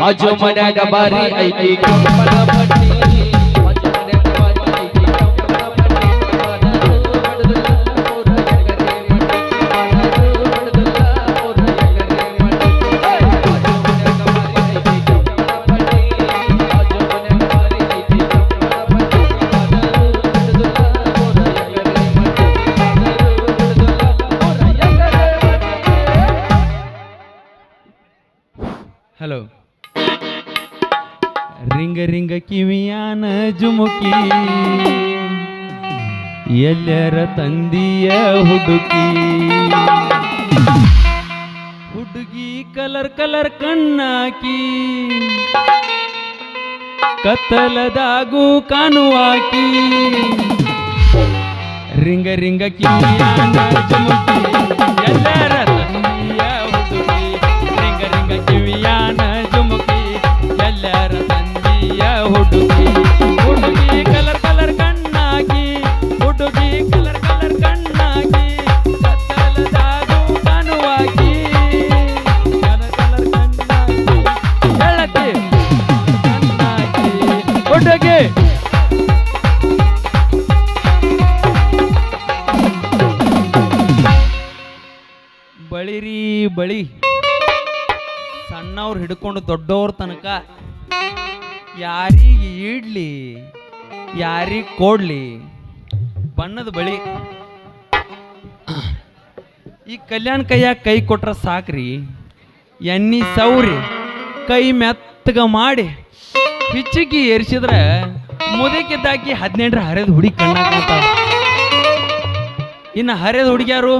ಆಜು ಮನ್ಯಾಗ ಬಾರಿ ಐತಿ ಕಂಬಳ ಪಟ್ಟಿ ಆಜು ಮನ್ಯಾಗ ಬಾರಿ ಐತಿ ಕಂಬಳ ಪಟ್ಟಿ ಮಾಡಲು ಬಡದಲ್ಲ ಪೂರ ಎಗರೆ ಮಟ್ಟಿ ಮಾಡಲು ಬಡದಲ್ಲ ಪೂರ ಎಗರೆ ಮಟ್ಟಿ ಆಜು ಮನ್ಯಾಗ ಬಾರಿ ಐತಿ ಕಂಬಳ ಪಟ್ಟಿ ಆಜು ಮನ್ಯಾಗ ಬಾರಿ ಐತಿ ಕಂಬಳ ಪಟ್ಟಿ ಮಾಡಲು ಬಡದಲ್ಲ ಪೂರ ಎಗರೆ ಮಟ್ಟಿ ಮಾಡಲು ಬಡದಲ್ಲ ಪೂರ ಎಗರೆ ಮಟ್ಟಿ ಹಲೋ ರಿಂಗ ರಿಂಗ ಕಿವಿಯಾನ ಜುಮುಕಿ ಎಲ್ಲರ ತಂದಿಯ ಹುಡುಕಿ ಹುಡುಗಿ ಕಲರ್ ಕಲರ್ ಕಣ್ಣಾಕಿ ಕತ್ತಲದಾಗೂ ಕಾಣುವಾಕಿ ರಿಂಗ ರಿಂಗ ಕಿವಿಯಾನ ಜುಮುಕಿ ಎಲ್ಲರ ತಂದಿಯ ಹುಡುಗಿ ರಿಂಗ ರಿಂಗ ಕಿವಿಯಾನ ಜುಮುಕಿ ಎಲ್ಲರ ಹುಡುಗಿ ಹುಡುಗಿ ಕಲರ್ ಕಲರ್ ಕಣ್ಣಾಗಿ ಹುಡುಗಿ ಕಲರ್ ಕಲರ್ ಕಣ್ಣಾಗಿ ಕತ್ತಲದಾಗೂ ಕಾಣುವಾಗಿ ಕಲರ್ ಕಲರ್ ಕಣ್ಣಾಗಿ ಹೇಳಕ್ಕೆ ಕಣ್ಣಾಗಿ ಹುಡುಗಿ ಬಳಿರಿ ಬಳಿ ಸಣ್ಣವ್ರು ಹಿಡ್ಕೊಂಡು ದೊಡ್ಡವ್ರ ತನಕ ಯಾರಿಗೆ ಇಡ್ಲಿ ಯಾರಿಗೆ ಕೊಡ್ಲಿ ಬಣ್ಣದ ಬಳಿ ಈ ಕಲ್ಯಾಣ ಕೈಯಾಗ ಕೈ ಕೊಟ್ರ ಸಾಕ್ರಿ ಎಣ್ಣಿ ಸೌರಿ ಕೈ ಮೆತ್ತಗ ಮಾಡಿ ಪಿಚ್ಚಿಗೆ ಏರಿಸಿದ್ರೆ ಮುದಕ್ಕಿದ್ದಾಕಿ 18 ಹರಿದ ಹುಡುಗಿ ಕಣ್ಣಾಗ್ತಾವ ಇನ್ನು ಹರಿದ ಹುಡುಗಿಯಾರು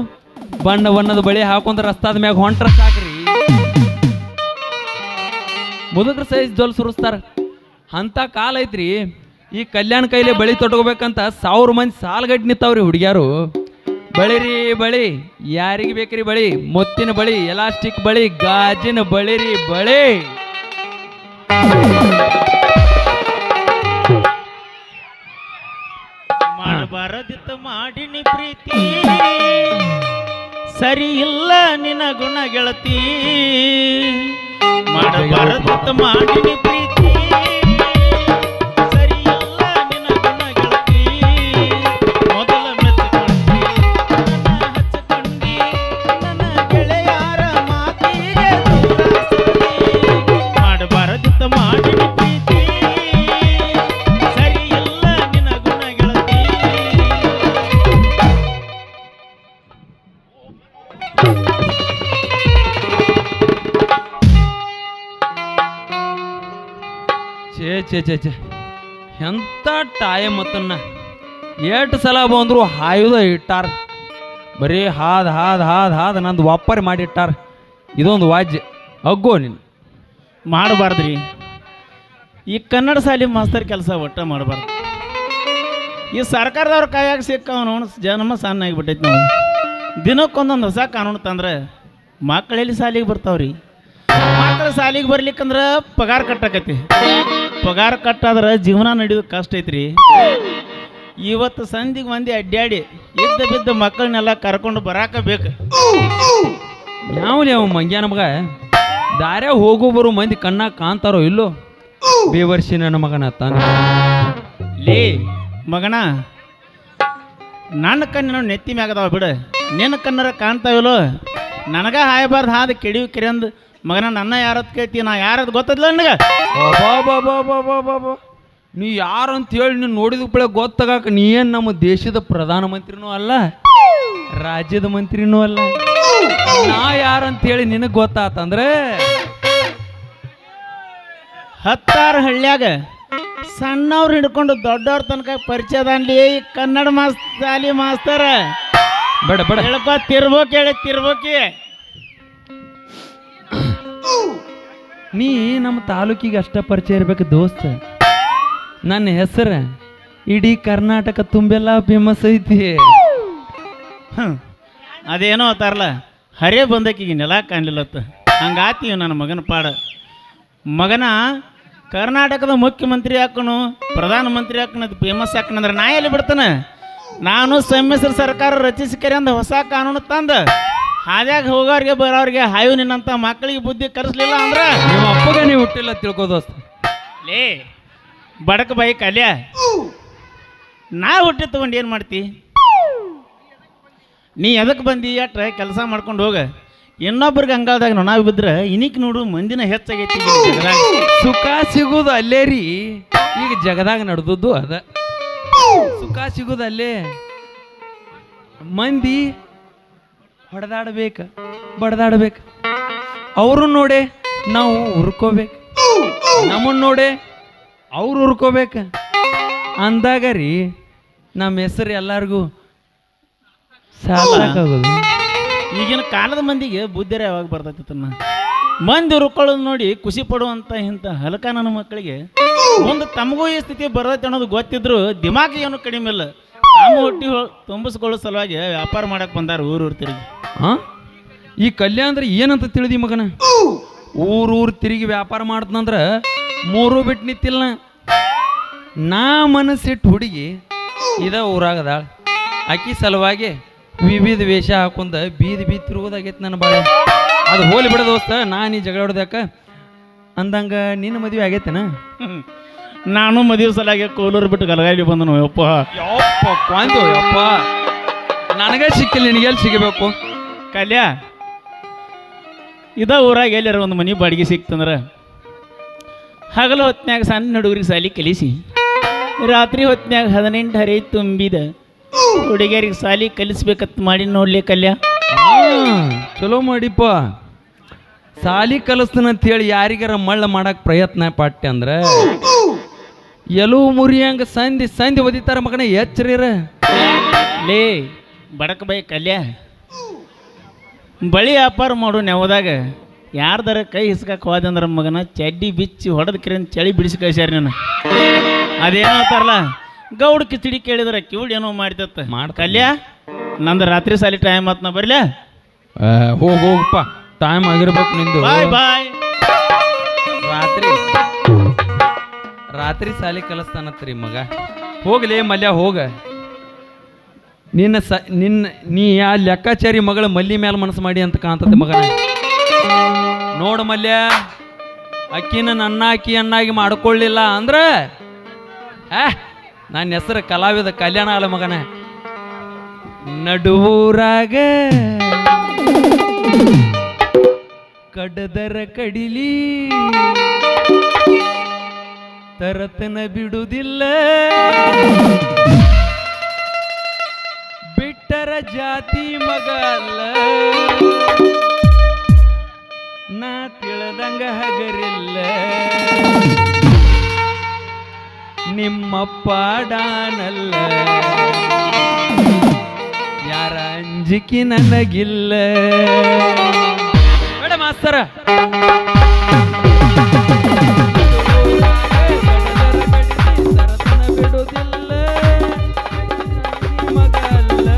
ಬಣ್ಣ ಬಣ್ಣದ ಬಳಿ ಹಾಕೊಂಡ್ರ ರಸ್ತಾದ ಮ್ಯಾಗ ಹೊಂಟ್ರ ಸಾಕ್ರಿ ಮುದುಕ್ರ ಸೈಜ್ ಜೊಲ್ ಸುರಿಸ್ತಾರ ಅಂತ ಕಾಲ ಐತ್ರಿ ಈ ಕಲ್ಯಾಣ ಕೈಲಿ ಬಳಿ ತೊಟ್ಕೋಬೇಕಂತ 1000 ಮಂದಿ ಸಾಲ್ಗಟ್ಟು ನಿಂತಾವ್ರಿ ಹುಡುಗ್ಯಾರು ಬಳಿರಿ ಬಳಿ ಯಾರಿಗೆ ಬೇಕ್ರಿ ಬಳಿ ಮುತ್ತಿನ ಬಳಿ ಎಲಾಸ್ಟಿಕ್ ಬಳಿ ಗಾಜಿನ ಬಳಿರಿ ಬಳಿ ಮಾಡಬಾರದಿತ್ತ ಮಾಡಿನಿ ಪ್ರೀತಿ ಸರಿ ಇಲ್ಲ ನಿನ್ನ ಗುಣ ಗೆಳತಿ ಮಾಡಬಾರದಿತ್ತ ಮಾಡಿನಿ ಪ್ರೀತಿ ಸರಿ ಇಲ್ಲ ನಿನ್ನ ಗುಣ ಗೆಳತಿ ಮೊದಲ ಮೆಚ್ಚಿಕೊಂಡಿ ನನ್ನ ಹಚ್ಚಿಕೊಂಡಿ ನನ್ನ ಗೆಳೆಯರ ಮಾತಿಗೆ ಮಾಡಬಾರದಿತ್ತ ಮಾಡಿನಿ ಪ್ರೀತಿ ಸರಿ ಇಲ್ಲ ನಿನ್ನ ಗುಣ ಗೆಳತಿ ಛೇ ಛೇ ಛೇ ಎಂಥ ಟೈಮ್ ಮತ್ತನ್ನ ಎಷ್ಟು ಸಲ ಬಂದ್ರು ಹಾಯುದ ಇಟ್ಟಾರ ಬರೀ ಹಾದ್ ನಂದು ಒಪ್ಪರಿ ಮಾಡಿಟ್ಟಾರ ಇದೊಂದು ವಾಜ್ಯ ಅಗ್ಗೋ ನೀನು ಮಾಡಬಾರ್ದ್ರಿ ಈ ಕನ್ನಡ ಶಾಲೆ ಮಾಸ್ತರ್ ಕೆಲಸ ಒಟ್ಟ ಮಾಡಬಾರ್ದು ಈ ಸರ್ಕಾರದವ್ರ ಕೈಯಾಗ ಸಿಕ್ಕವನು ಜನ್ಮ ಸಣ್ಣ ಆಗಿಬಿಟ್ಟೈತಿ ನಾವು ದಿನಕ್ಕೊಂದೊಂದು ಹೊಸ ಕಾನೂನು ತಂದ್ರೆ ಮಕ್ಕಳೆಲ್ಲಿ ಶಾಲೆಗೆ ಬರ್ತಾವ್ರಿ ಮಕ್ಕಳು ಶಾಲೆಗೆ ಬರ್ಲಿಕ್ಕಂದ್ರೆ ಪಗಾರ ಕಟ್ಟಕತಿ ಪಗಾರ ಕಟ್ಟಾದ್ರೆ ಜೀವನ ನಡೆಯೋದು ಕಷ್ಟ ಐತ್ರಿ ಇವತ್ತು ಸಂಧಿಗೆ ಮಂದಿ ಅಡ್ಡಾಡಿ ಇದ್ದ ಬಿದ್ದ ಮಕ್ಕಳನ್ನೆಲ್ಲ ಕರ್ಕೊಂಡು ಬರಾಕ ಬೇಕು ಯಾವ ಮಂಗ್ಯಾನ ಮಗ ದಾರ್ಯ ಹೋಗೋ ಬರೋ ಮಂದಿ ಕಣ್ಣಾಗ ಕಾಣ್ತಾರೋ ಇಲ್ಲೋ ಬೇವರ್ಸಿ ನನ್ನ ಮಗನ ತಾನ ಲೇ ಮಗನ ನನ್ನ ಕಣ್ಣಿನ ನೆತ್ತಿ ಮ್ಯಾಗದಾವ ಬಿಡು ನಿನ್ನ ಕಣ್ಣರ ಕಾಣ್ತಾವಿಲ್ಲೋ ನನಗ ಹಾಯಬಾರ್ದು ಹಾದ ಕೆಡಿವಿ ಕಿರಂದು ಮಗನ ನನ್ನ ಯಾರತ್ ಕೇಳ್ತಿ ನಾ ಯಾರದ್ ಗೊತ್ತದಿಲ್ಲ ನನಗ ನೀ ಯಾರಂತ ಹೇಳಿ ನೀನು ನೋಡಿದ ಬೆಳೆ ಗೊತ್ತಾಗಕ್ಕೆ ನೀ ಏನು ನಮ್ಮ ದೇಶದ ಪ್ರಧಾನಮಂತ್ರಿನೂ ಅಲ್ಲ ರಾಜ್ಯದ ಮಂತ್ರಿನೂ ಅಲ್ಲ ನಾ ಯಾರಂತ ಹೇಳಿ ನಿನಗೆ ಗೊತ್ತಾತಂದ್ರೆ 10 ಹಳ್ಳ್ಯಾಗ ಸಣ್ಣವ್ರು ಹಿಡ್ಕೊಂಡು ದೊಡ್ಡವ್ರ ತನಕ ಪರಿಚಯದಲ್ಲಿ ಈ ಕನ್ನಡ ಶಾಲಿ ಮಾಸ್ತರ ಬೇಡ ಬೇಡ ಹೇಳ್ಕೊ ತಿರ್ಬೋಕಿ ನೀ ನಮ್ಮ ತಾಲೂಕಿಗೆ ಅಷ್ಟ ಪರಿಚಯ ಇರ್ಬೇಕು ದೋಸ್ತ ನನ್ನ ಹೆಸರು ಇಡೀ ಕರ್ನಾಟಕ ತುಂಬೆಲ್ಲ ಫೇಮಸ್ ಐತಿ ಅದೇನೋ ಅತ್ತಾರಲ್ಲ ಹರೇ ಬಂದಕ್ಕಿಗೆ ನೆಲ ಕಾಣಲಿಲ್ಲತ್ತ ಹಂಗಾತೀವಿ ನನ್ನ ಮಗನ ಪಾಡ ಮಗನ ಕರ್ನಾಟಕದ ಮುಖ್ಯಮಂತ್ರಿ ಹಾಕನು ಪ್ರಧಾನಮಂತ್ರಿ ಹಾಕನ ಅದು ಫೇಮಸ್ ಹಾಕನಂದ್ರೆ ನಾ ಎಲ್ಲಿ ಬಿಡ್ತಾನೆ ನಾನು ಸಮ್ಮಿಶ್ರ ಸರ್ಕಾರ ರಚಿಸಿಕರೆ ಅಂದ ಹೊಸ ಕಾನೂನು ತಂದ ಹಾದ್ಯಾಗ ಹೋಗೋರಿಗೆ ಬರೋರಿಗೆ ಹಾಯು ನಿನ್ನಂತ ಮಕ್ಕಳಿಗೆ ಬುದ್ಧಿ ಕಲಿಸ್ಲಿಲ್ಲ ಅಂದ್ರ ನಿಮ್ಮ ಅಪ್ಪಗ ನೀವು ಹುಟ್ಟಿಲ್ಲ ತಿಳ್ಕೋ ದೋಸ್ತ. ಲೇ ಬಡಕ ಬೈ ಕಲ್ಯ ನಾ ಹುಟ್ಟಿ ತಗೊಂಡು ಏನು ಮಾಡ್ತಿ? ನೀ ಎದಕ್ಕೆ ಬಂದಿ ಅಟ್ರ ಕೆಲಸ ಮಾಡ್ಕೊಂಡು ಹೋಗ. ಇನ್ನೊಬ್ರಿಗೆ ಅಂಗಳದಾಗ ನೊಣ ಬಿದ್ರೆ ಇನಿಕ್ ನೋಡು ಮಂದಿನ ಹೆಚ್ಚಾಗೈತಿ ಈ ಜಗದಾಗ. ಸುಖ ಸಿಗುದು ಅಲ್ಲೇ ರೀ. ಈಗ ಜಗದಾಗ ನಡೆದದ್ದು ಅದ. ಸುಖ ಸಿಗುದು ಅಲ್ಲೇ. ಮಂದಿ ಹೊಡೆದಾಡ್ಬೇಕು, ಬಡ್ದಾಡ್ಬೇಕು. ಅವರು ನೋಡೆ ನಾವು ಹುರ್ಕೋಬೇಕು, ನಮ್ಮನ್ನು ನೋಡೆ ಅವ್ರು ಹುರ್ಕೋಬೇಕು ಅಂದಾಗ ರೀ ನಮ್ಮ ಹೆಸರು ಎಲ್ಲರಿಗೂ ಸಾಕಾಗೋದು. ಈಗಿನ ಕಾಲದ ಮಂದಿಗೆ ಬುದ್ಧಿರ ಯಾವಾಗ ಬರ್ತೈತಿ ತನ್ನ ಮಂದಿ ಹುರ್ಕೊಳ್ಳೋದು ನೋಡಿ ಖುಷಿ ಪಡುವಂಥ ಇಂಥ ಹಲಕ ನನ್ನ ಮಕ್ಕಳಿಗೆ ಒಂದು ತಮಗೂ ಈ ಸ್ಥಿತಿ ಬರ್ತೈತೆ ಅನ್ನೋದು ಗೊತ್ತಿದ್ರು ದಿಮಾಕಿ ಏನು ಕಡಿಮೆ ಇಲ್ಲ. ತಮ್ಮ ಹೊಟ್ಟಿ ತುಂಬಿಸ್ಕೊಳ್ಳೋ ಸಲುವಾಗಿ ವ್ಯಾಪಾರ ಮಾಡಕ್ಕೆ ಬಂದಾರ ಊರೂರು ತಿರುಗಿ. ಹಾಂ, ಈ ಕಲ್ಯಾಣ ಅಂದ್ರೆ ಏನಂತ ತಿಳಿದಿ ಮಗನ? ಊರೂರು ತಿರುಗಿ ವ್ಯಾಪಾರ ಮಾಡ್ತಂದ್ರೆ ಮೂರು ಬಿಟ್ಟು ನಿಂತಿಲ್ಲ. ನಾ ಮನಸ್ಸಿಟ್ಟು ಹುಡುಗಿ ಇದ ಊರಾಗದಾಳ. ಆಕಿ ಸಲುವಾಗಿ ವಿವಿಧ ವೇಷ ಹಾಕೊಂಡ ಬೀದಿ ತಿರುಗೋದಾಗೈತೆ ನನ್ನ ಬಾಳೆ. ಅದು ಹೋಲಿ ಬಿಡ ದೋಸ್ತ, ನೀ ಜಗಳ ಹೊಡೆದಾಕ ಅಂದಂಗ ನಿನ್ನ ಮದುವೆ ಆಗೈತೆನ? ನಾನು ಮದುವೆ ಸಲಾಗಿ ಕೋಲೂರು ಬಿಟ್ಟು ಗಲಗಾಲಿ ಬಂದನು. ಯಪ್ಪ ಯಪ್ಪ ಕ್ವಾಂದು ಯಪ್ಪ, ನನಗೆ ಸಿಕ್ಕಿಲ್ಲ, ನಿನಗೆಲ್ಲಿ ಸಿಗಬೇಕು? ಕಲ್ಯ ಇದ ಊರಾಗ ಎಲ್ಲಾರ ಒಂದು ಮನೆ ಬಾಡಿಗೆ ಸಿಕ್ತಂದ್ರೆ ಹಗಲು ಹೊತ್ನ್ಯಾಗ ಸಣ್ಣ ಹುಡುಗರಿಗೆ ಸಾಲಿ ಕಲಿಸಿ ರಾತ್ರಿ ಹೊತ್ನ್ಯಾಗ 18 ಹರಿ ತುಂಬಿದ ಹುಡುಗಿಯರಿಗೆ ಸಾಲಿ ಕಲಿಸ್ಬೇಕತ್ ಮಾಡಿ ನೋಡ್ಲಿ ಕಲ್ಯ. ಚಲೋ ಮಾಡಿಪ್ಪ. ಸಾಲಿ ಕಲಿಸ್ತಾನಂತ ಹೇಳಿ ಯಾರಿಗಾರ ಮಳ್ಳ ಮಾಡಕ್ ಪ್ರಯತ್ನ ಪಟ್ಟೆ ಅಂದ್ರೆ ಎಲುವು ಮುರಿಯಂಗ ಸಂಧಿ ಒದಿತಾರ ಮಗನ. ಎಚ್ಚರಿರ ಲೇ ಬಡಕ ಬೈ ಕಲ್ಯ, ಬಳಿ ವ್ಯಾಪಾರ ಮಾಡು ನೆವದಾಗ ಯಾರ್ದಾರ ಕೈ ಹಿಸ್ಕಕ್ಕೆ ಹೋದಂದ್ರ ಮಗನ ಚಡ್ಡಿ ಬಿಚ್ಚಿ ಹೊಡೆದ ಕಿರನ್ ಚಳಿ ಬಿಡಿಸಿ ಕಳ್ಸ್ಯಾರ ನೀನು. ಅದೇನೋ ಅಂತಾರಲ್ಲ, ಗೌಡ ಕಿಚಡಿ ಕೇಳಿದ್ರೆ ಕಿವುಡ್ ಏನೋ ಮಾಡ್ತತ್ತ ಕಲ್ಯ. ನಂದು ರಾತ್ರಿ ಸಾಲಿ ಟೈಮ್ ಆತ್ನ ಬರ್ಲ. ಹೋಗಪ್ಪ, ಟೈಮ್ ಆಗಿರ್ಬೇಕು ನಿಂದು. ಬಾಯ್ ಬಾಯ್. ರಾತ್ರಿ ಸಾಲಿ ಕಲಿಸ್ತಾನತ್ರಿ ಮಗ. ಹೋಗ್ಲಿ ಮಲ್ಯ ಹೋಗ. ನೀ ಆ ಲೆಕ್ಕಾಚಾರಿ ಮಗಳ ಮಲ್ಲಿ ಮೇಲೆ ಮನಸ್ಸು ಮಾಡಿ ಅಂತ ಕಾಣ್ತದೆ ಮಗನ. ನೋಡು ಮಲ್ಯ, ಅಕ್ಕಿನ ನನ್ನ ಅನ್ನಾಗಿ ಮಾಡ್ಕೊಳ್ಳಿಲ್ಲ ಅಂದ್ರೆ ನನ್ನ ಹೆಸರು ಕಲಾವಿದ ಕಲ್ಯಾಣ ಅಲ್ಲ ಮಗನ. ನಡುವೂರಾಗ ಕಡದರ ಕಡಿಲಿ ತರತನ ಬಿಡುವುದಿಲ್ಲ, ಬಿಟ್ಟರ ಜಾತಿ ಮಗ ಅಲ್ಲ, ನಾ ತಿಳದಂಗ ಹಗರಿಲ್ಲ, ನಿಮ್ಮಪ್ಪ ಡಾನಲ್ಲ, ಯಾರ ಅಂಜಿಕೆ ನನಗಿಲ್ಲ. ಬೇಡ ಮಾಸ್ತರ. ಬಿಡುವುದಿಲ್ಲ ಮಗಲ್ಲ,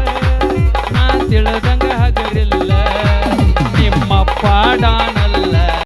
ನಾ ತಿಳದಂಗ ಹಗರಿಲ್ಲ, ನಿಮ್ಮಪ್ಪ ಡಾನ